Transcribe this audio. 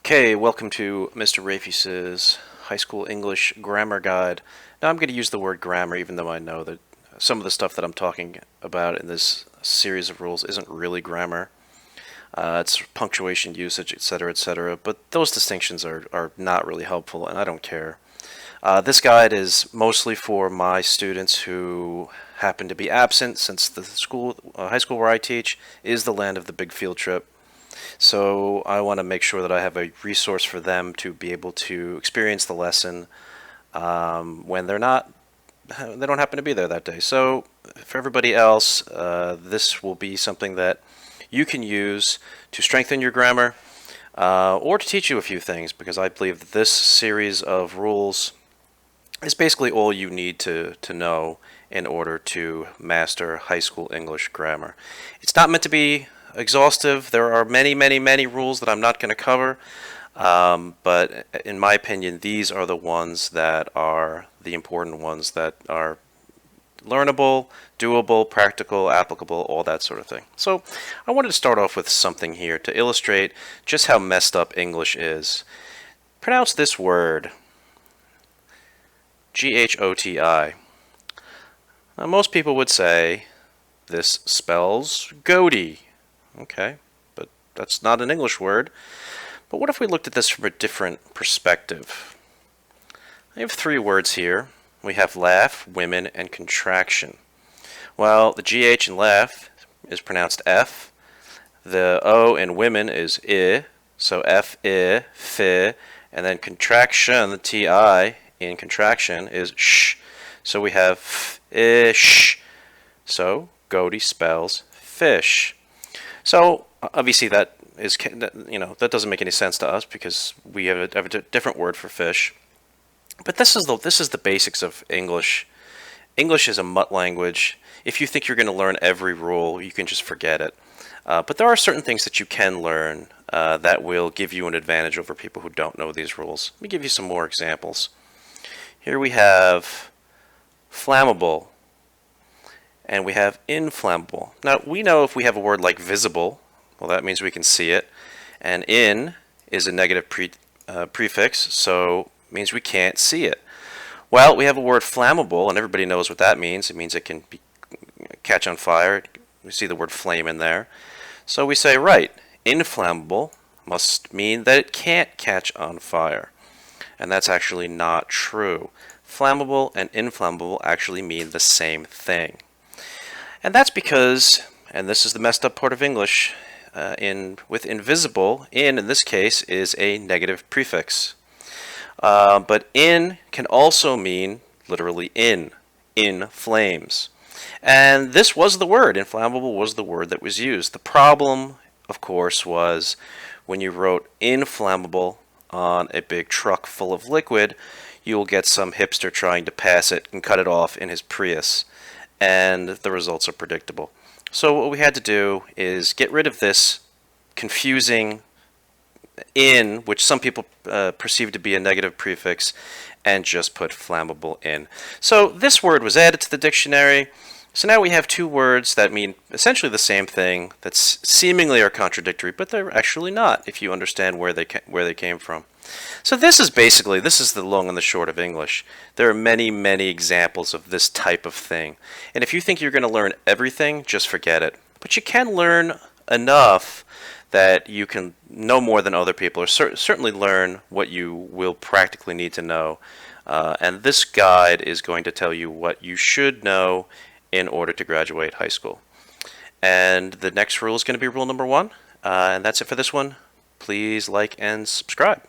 Okay, welcome to Mr. Rafeus's High School English Grammar Guide. Now I'm going to use the word grammar even though I know that some of the stuff that I'm talking about in this series of rules isn't really grammar. It's punctuation usage, etc., etc., but those distinctions are not really helpful and I don't care. This guide is mostly for my students who happen to be absent since the high school where I teach is the land of the big field trip. So I want to make sure that I have a resource for them to be able to experience the lesson when they don't happen to be there that day. So for everybody else, this will be something that you can use to strengthen your grammar or to teach you a few things, because I believe that this series of rules is basically all you need to know in order to master high school English grammar. It's not meant to be exhaustive. There are many, many, many rules that I'm not going to cover, but in my opinion, these are the ones that are the important ones that are learnable, doable, practical, applicable, all that sort of thing. So I wanted to start off with something here to illustrate just how messed up English is. Pronounce this word, G-H-O-T-I. Now, most people would say this spells goatee. Okay, but that's not an English word. But what if we looked at this from a different perspective? I have three words here. We have laugh, women, and contraction. Well, the GH in laugh is pronounced F. The O in women is I, so F, I, fi, and then contraction, the TI in contraction is sh. So we have ish. So goatee spells fish. So obviously that is, that doesn't make any sense to us because we have a different word for fish. But this is the basics of English. English is a mutt language. If you think you're going to learn every rule, you can just forget it. But there are certain things that you can learn that will give you an advantage over people who don't know these rules. Let me give you some more examples. Here we have flammable, and we have inflammable. Now, we know if we have a word like visible, well, that means we can see it. And in is a negative prefix, so it means we can't see it. Well, we have a word flammable, and everybody knows what that means. It means it can catch on fire. We see the word flame in there. So we say, right, inflammable must mean that it can't catch on fire. And that's actually not true. Flammable and inflammable actually mean the same thing. And that's because, and this is the messed up part of English, with invisible, in this case, is a negative prefix. But in can also mean literally in flames. And this was the word, inflammable was the word that was used. The problem, of course, was when you wrote inflammable on a big truck full of liquid, you will get some hipster trying to pass it and cut it off in his Prius. And the results are predictable. So what we had to do is get rid of this confusing in, which some people perceive to be a negative prefix, and just put flammable in. So this word was added to the dictionary. So now we have two words that mean essentially the same thing, that seemingly are contradictory, but they're actually not if you understand where they came from. So this is the long and the short of English. There are many, many examples of this type of thing. And if you think you're going to learn everything, just forget it. But you can learn enough that you can know more than other people, or certainly learn what you will practically need to know. And this guide is going to tell you what you should know in order to graduate high school. And the next rule is going to be rule number 1. And that's it for this one. Please like and subscribe.